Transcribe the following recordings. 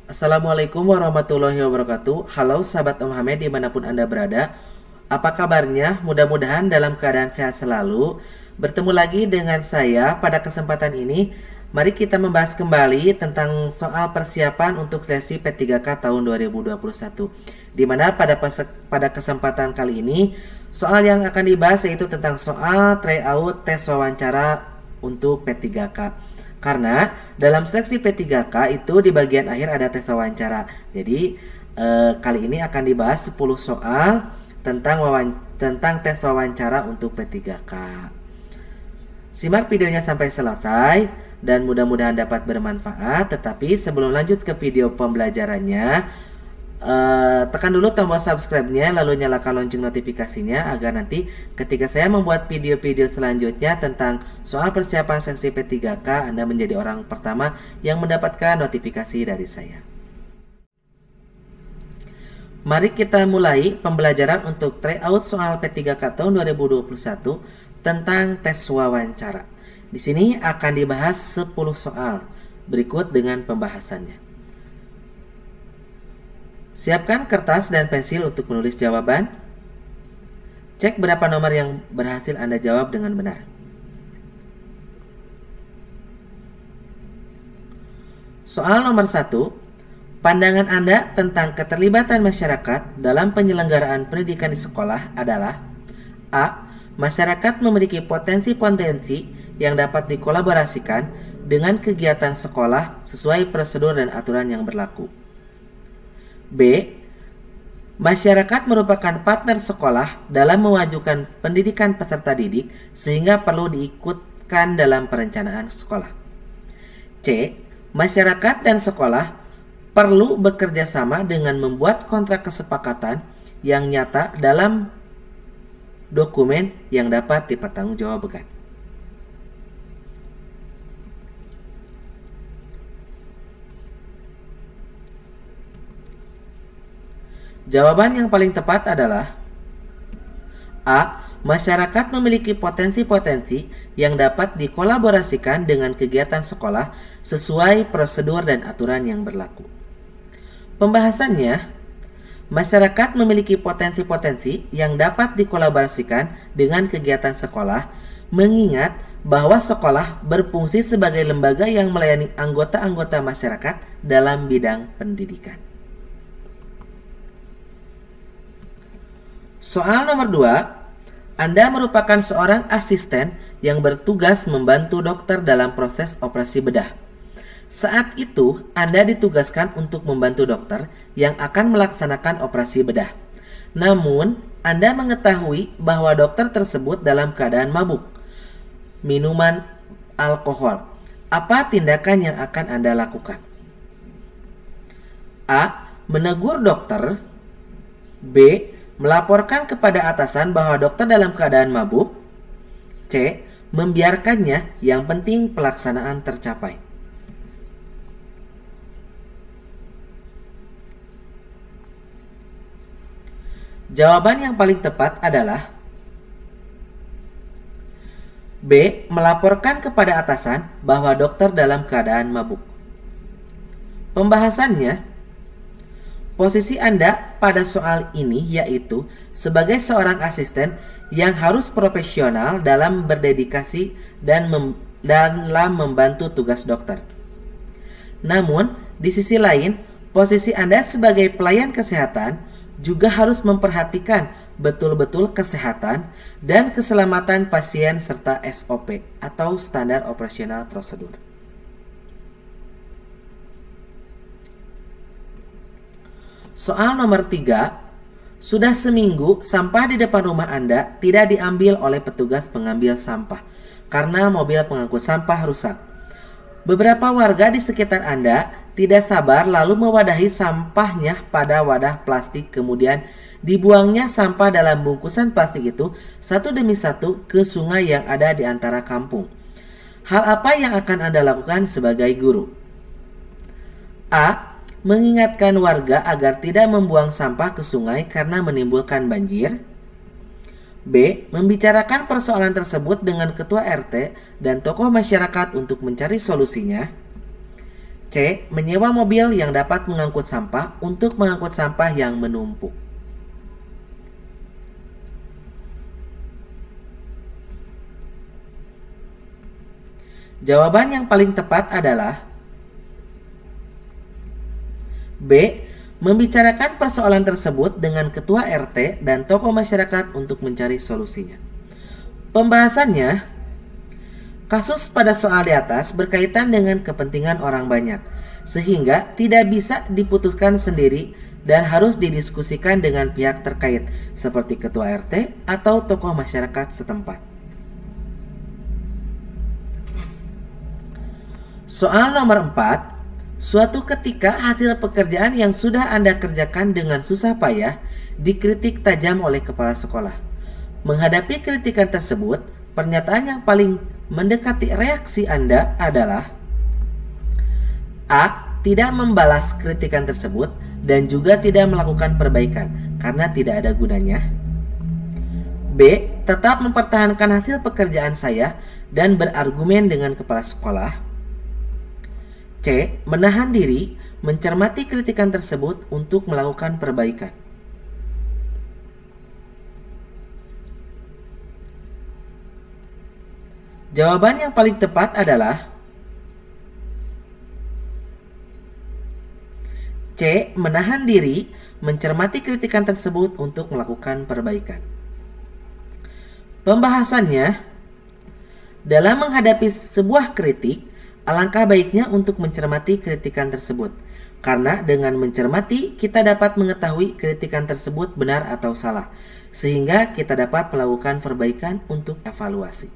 Assalamualaikum warahmatullahi wabarakatuh. Halo sahabat Om Hamed dimanapun Anda berada. Apa kabarnya? Mudah-mudahan dalam keadaan sehat selalu. Bertemu lagi dengan saya pada kesempatan ini. Mari kita membahas kembali tentang soal persiapan untuk seleksi P3K tahun 2021. Di mana pada kesempatan kali ini soal yang akan dibahas yaitu tentang soal tryout tes wawancara untuk P3K. Karena dalam seleksi P3K itu di bagian akhir ada tes wawancara. Jadi kali ini akan dibahas 10 soal tentang tes wawancara untuk P3K. Simak videonya sampai selesai dan mudah-mudahan dapat bermanfaat. Tetapi sebelum lanjut ke video pembelajarannya, tekan dulu tombol subscribe-nya lalu nyalakan lonceng notifikasinya agar nanti ketika saya membuat video-video selanjutnya tentang soal persiapan seleksi P3K Anda menjadi orang pertama yang mendapatkan notifikasi dari saya. Mari kita mulai pembelajaran untuk tryout soal P3K tahun 2021 tentang tes wawancara. Di sini akan dibahas 10 soal. Berikut dengan pembahasannya. Siapkan kertas dan pensil untuk menulis jawaban. Cek berapa nomor yang berhasil Anda jawab dengan benar. Soal nomor 1. Pandangan Anda tentang keterlibatan masyarakat dalam penyelenggaraan pendidikan di sekolah adalah: A. Masyarakat memiliki potensi-potensi yang dapat dikolaborasikan dengan kegiatan sekolah sesuai prosedur dan aturan yang berlaku. B. Masyarakat merupakan partner sekolah dalam memajukan pendidikan peserta didik sehingga perlu diikutkan dalam perencanaan sekolah. C. Masyarakat dan sekolah perlu bekerja sama dengan membuat kontrak kesepakatan yang nyata dalam dokumen yang dapat dipertanggungjawabkan. Jawaban yang paling tepat adalah A. Masyarakat memiliki potensi-potensi yang dapat dikolaborasikan dengan kegiatan sekolah sesuai prosedur dan aturan yang berlaku. Pembahasannya, masyarakat memiliki potensi-potensi yang dapat dikolaborasikan dengan kegiatan sekolah, mengingat bahwa sekolah berfungsi sebagai lembaga yang melayani anggota-anggota masyarakat dalam bidang pendidikan. Soal nomor 2, Anda merupakan seorang asisten yang bertugas membantu dokter dalam proses operasi bedah. Saat itu, Anda ditugaskan untuk membantu dokter yang akan melaksanakan operasi bedah. Namun, Anda mengetahui bahwa dokter tersebut dalam keadaan mabuk minuman alkohol. Apa tindakan yang akan Anda lakukan? A. Menegur dokter. B. Melaporkan kepada atasan bahwa dokter dalam keadaan mabuk. C. Membiarkannya, yang penting pelaksanaan tercapai. Jawaban yang paling tepat adalah B. Melaporkan kepada atasan bahwa dokter dalam keadaan mabuk. Pembahasannya, posisi Anda pada soal ini yaitu sebagai seorang asisten yang harus profesional dalam berdedikasi dan dalam membantu tugas dokter. Namun, di sisi lain, posisi Anda sebagai pelayan kesehatan juga harus memperhatikan betul-betul kesehatan dan keselamatan pasien serta SOP atau standar operasional prosedur. Soal nomor 3, sudah seminggu sampah di depan rumah Anda tidak diambil oleh petugas pengambil sampah karena mobil pengangkut sampah rusak. Beberapa warga di sekitar Anda tidak sabar lalu mewadahi sampahnya pada wadah plastik, kemudian dibuangnya sampah dalam bungkusan plastik itu satu demi satu ke sungai yang ada di antara kampung. Hal apa yang akan Anda lakukan sebagai guru? A. Mengingatkan warga agar tidak membuang sampah ke sungai karena menimbulkan banjir. B. Membicarakan persoalan tersebut dengan ketua RT dan tokoh masyarakat untuk mencari solusinya. C. Menyewa mobil yang dapat mengangkut sampah untuk mengangkut sampah yang menumpuk. Jawaban yang paling tepat adalah B. Membicarakan persoalan tersebut dengan ketua RT dan tokoh masyarakat untuk mencari solusinya. Pembahasannya, kasus pada soal di atas berkaitan dengan kepentingan orang banyak, sehingga tidak bisa diputuskan sendiri dan harus didiskusikan dengan pihak terkait, seperti ketua RT atau tokoh masyarakat setempat. Soal nomor 4. Suatu ketika hasil pekerjaan yang sudah Anda kerjakan dengan susah payah dikritik tajam oleh kepala sekolah. Menghadapi kritikan tersebut, pernyataan yang paling mendekati reaksi Anda adalah A. Tidak membalas kritikan tersebut dan juga tidak melakukan perbaikan karena tidak ada gunanya. B. Tetap mempertahankan hasil pekerjaan saya dan berargumen dengan kepala sekolah. C. Menahan diri, mencermati kritikan tersebut untuk melakukan perbaikan. Jawaban yang paling tepat adalah C. Menahan diri, mencermati kritikan tersebut untuk melakukan perbaikan. Pembahasannya, dalam menghadapi sebuah kritik, alangkah baiknya untuk mencermati kritikan tersebut, karena dengan mencermati kita dapat mengetahui kritikan tersebut benar atau salah, sehingga kita dapat melakukan perbaikan untuk evaluasi.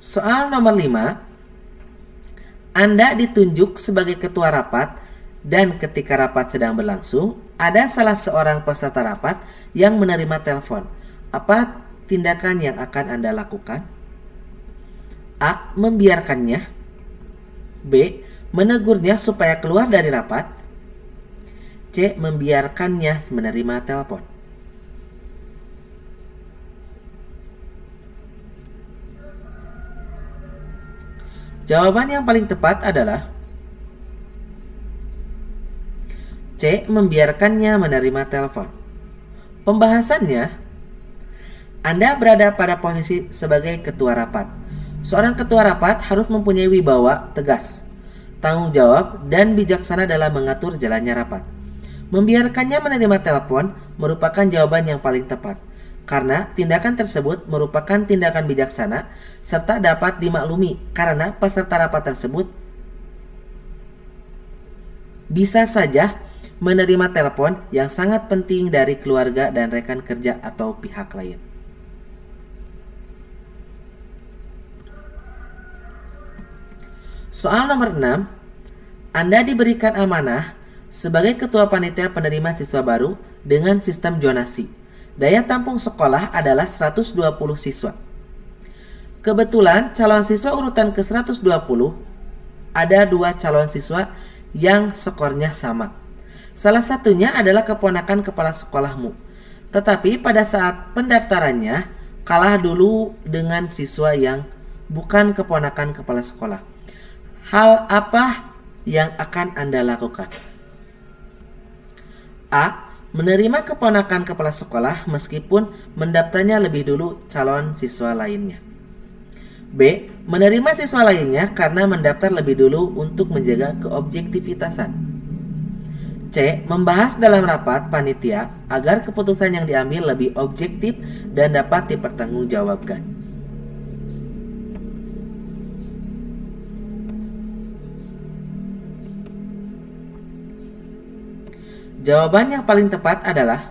Soal nomor 5. Anda ditunjuk sebagai ketua rapat dan ketika rapat sedang berlangsung, ada salah seorang peserta rapat yang menerima telepon. Apa tindakan yang akan Anda lakukan? A. Membiarkannya. B. Menegurnya supaya keluar dari rapat. C. Membiarkannya menerima telepon. Jawaban yang paling tepat adalah C. Membiarkannya menerima telepon. Pembahasannya, Anda berada pada posisi sebagai ketua rapat. Seorang ketua rapat harus mempunyai wibawa, tegas, tanggung jawab, dan bijaksana dalam mengatur jalannya rapat. Membiarkannya menerima telepon merupakan jawaban yang paling tepat, karena tindakan tersebut merupakan tindakan bijaksana serta dapat dimaklumi karena peserta rapat tersebut bisa saja menerima telepon yang sangat penting dari keluarga dan rekan kerja atau pihak lain. Soal nomor 6. Anda diberikan amanah sebagai ketua panitia penerima siswa baru dengan sistem zonasi. Daya tampung sekolah adalah 120 siswa. Kebetulan calon siswa urutan ke-120 ada 2 calon siswa yang skornya sama. Salah satunya adalah keponakan kepala sekolahmu. Tetapi pada saat pendaftarannya kalah dulu dengan siswa yang bukan keponakan kepala sekolah. Hal apa yang akan Anda lakukan? A. Menerima keponakan kepala sekolah meskipun mendaftarnya lebih dulu calon siswa lainnya. B. Menerima siswa lainnya karena mendaftar lebih dulu untuk menjaga keobjektivitasan. C. Membahas dalam rapat panitia agar keputusan yang diambil lebih objektif dan dapat dipertanggungjawabkan. Jawaban yang paling tepat adalah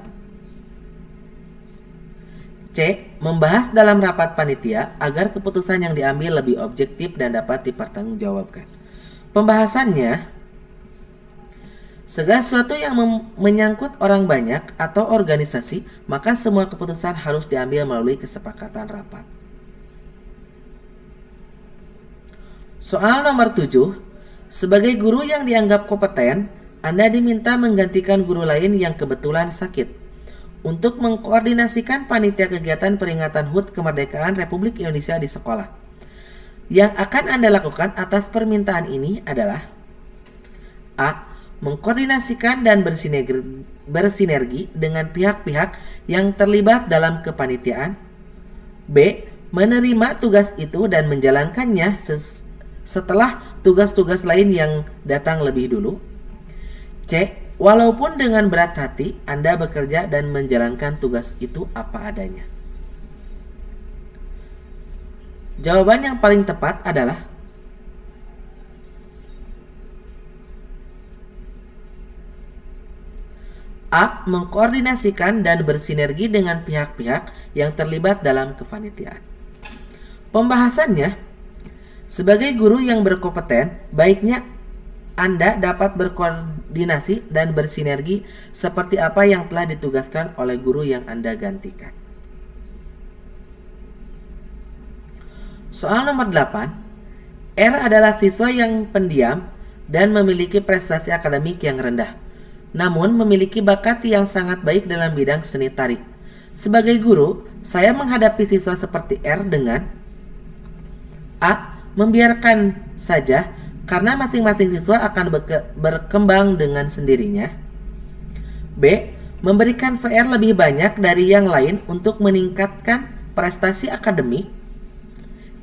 C. Membahas dalam rapat panitia agar keputusan yang diambil lebih objektif dan dapat dipertanggungjawabkan. Pembahasannya, segala sesuatu yang menyangkut orang banyak atau organisasi, maka semua keputusan harus diambil melalui kesepakatan rapat. Soal nomor 7. Sebagai guru yang dianggap kompeten, Anda diminta menggantikan guru lain yang kebetulan sakit untuk mengkoordinasikan panitia kegiatan peringatan HUT kemerdekaan Republik Indonesia di sekolah. Yang akan Anda lakukan atas permintaan ini adalah A. Mengkoordinasikan dan bersinergi dengan pihak-pihak yang terlibat dalam kepanitiaan. B. Menerima tugas itu dan menjalankannya setelah tugas-tugas lain yang datang lebih dulu. C. Walaupun dengan berat hati, Anda bekerja dan menjalankan tugas itu apa adanya. Jawaban yang paling tepat adalah A. Mengkoordinasikan dan bersinergi dengan pihak-pihak yang terlibat dalam kepanitiaan. Pembahasannya, sebagai guru yang berkompeten, baiknya Anda dapat berkoordinasi dan bersinergi seperti apa yang telah ditugaskan oleh guru yang Anda gantikan. Soal nomor 8. R adalah siswa yang pendiam dan memiliki prestasi akademik yang rendah, namun memiliki bakat yang sangat baik dalam bidang seni tari. Sebagai guru, saya menghadapi siswa seperti R dengan A. Membiarkan saja karena masing-masing siswa akan berkembang dengan sendirinya. B. Memberikan VR lebih banyak dari yang lain untuk meningkatkan prestasi akademik.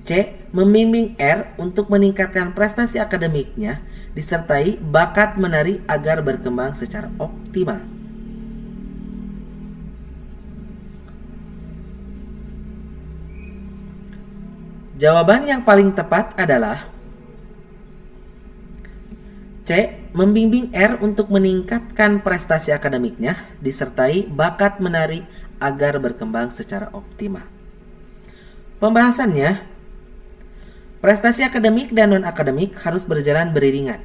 C. Membimbing R untuk meningkatkan prestasi akademiknya disertai bakat menari agar berkembang secara optimal. Jawaban yang paling tepat adalah C. Membimbing R untuk meningkatkan prestasi akademiknya disertai bakat menari agar berkembang secara optimal. Pembahasannya, prestasi akademik dan non-akademik harus berjalan beriringan.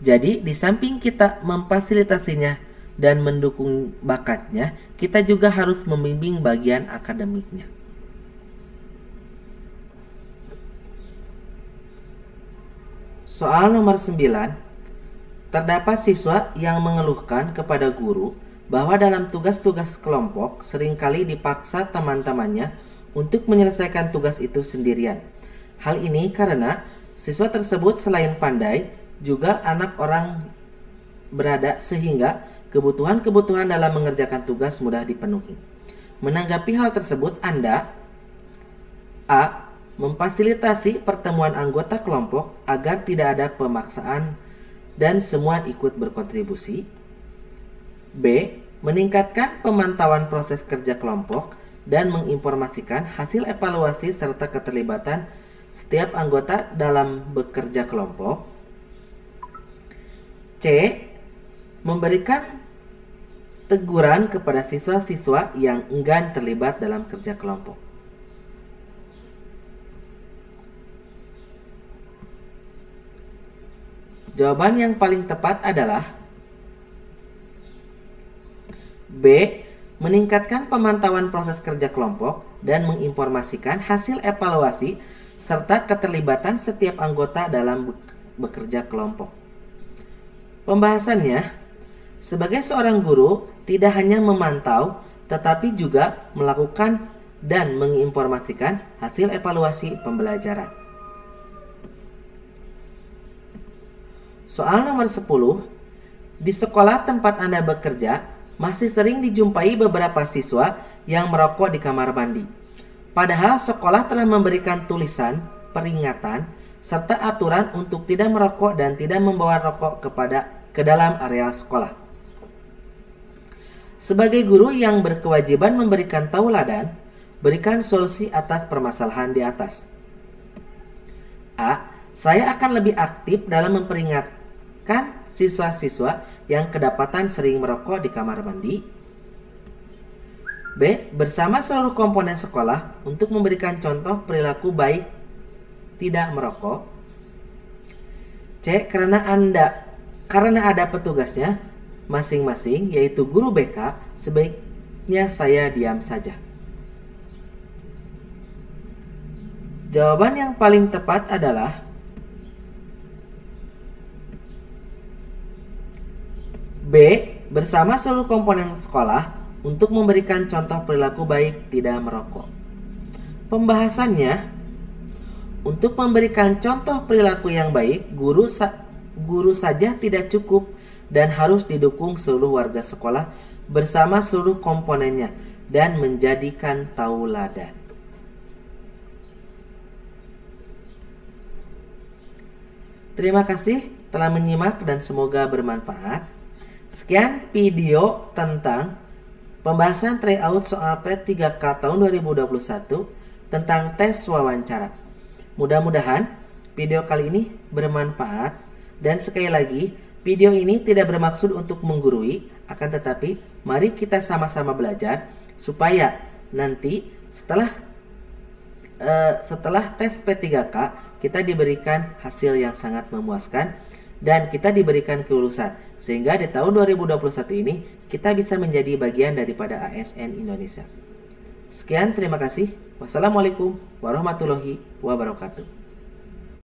Jadi, di samping kita memfasilitasinya dan mendukung bakatnya, kita juga harus membimbing bagian akademiknya. Soal nomor 9. Terdapat siswa yang mengeluhkan kepada guru bahwa dalam tugas-tugas kelompok seringkali dipaksa teman-temannya untuk menyelesaikan tugas itu sendirian. Hal ini karena siswa tersebut selain pandai, juga anak orang berada sehingga kebutuhan-kebutuhan dalam mengerjakan tugas mudah dipenuhi. Menanggapi hal tersebut, Anda A. Memfasilitasi pertemuan anggota kelompok agar tidak ada pemaksaan dan semua ikut berkontribusi. B. Meningkatkan pemantauan proses kerja kelompok dan menginformasikan hasil evaluasi serta keterlibatan setiap anggota dalam bekerja kelompok. C. Memberikan teguran kepada siswa-siswa yang enggan terlibat dalam kerja kelompok. Jawaban yang paling tepat adalah B. Meningkatkan pemantauan proses kerja kelompok dan menginformasikan hasil evaluasi serta keterlibatan setiap anggota dalam bekerja kelompok. Pembahasannya, sebagai seorang guru tidak hanya memantau tetapi juga melakukan dan menginformasikan hasil evaluasi pembelajaran. Soal nomor 10. Di sekolah tempat Anda bekerja, masih sering dijumpai beberapa siswa yang merokok di kamar mandi. Padahal sekolah telah memberikan tulisan, peringatan, serta aturan untuk tidak merokok dan tidak membawa rokok ke dalam area sekolah. Sebagai guru yang berkewajiban memberikan tauladan, berikan solusi atas permasalahan di atas. A. Saya akan lebih aktif dalam memperingatkan siswa-siswa yang kedapatan sering merokok di kamar mandi. B. Bersama seluruh komponen sekolah untuk memberikan contoh perilaku baik tidak merokok. C. Karena ada petugasnya masing-masing, yaitu guru BK, sebaiknya saya diam saja. Jawaban yang paling tepat adalah B. Bersama seluruh komponen sekolah untuk memberikan contoh perilaku baik tidak merokok. Pembahasannya, Untuk memberikan contoh perilaku yang baik, guru saja tidak cukup dan harus didukung seluruh warga sekolah bersama seluruh komponennya dan menjadikan tauladan. Terima kasih telah menyimak dan semoga bermanfaat. Sekian video tentang pembahasan tryout soal P3K tahun 2021 tentang tes wawancara. Mudah-mudahan video kali ini bermanfaat, dan sekali lagi video ini tidak bermaksud untuk menggurui, akan tetapi mari kita sama-sama belajar supaya nanti setelah tes P3K kita diberikan hasil yang sangat memuaskan dan kita diberikan kelulusan, sehingga di tahun 2021 ini kita bisa menjadi bagian daripada ASN Indonesia. Sekian, terima kasih. Wassalamualaikum warahmatullahi wabarakatuh.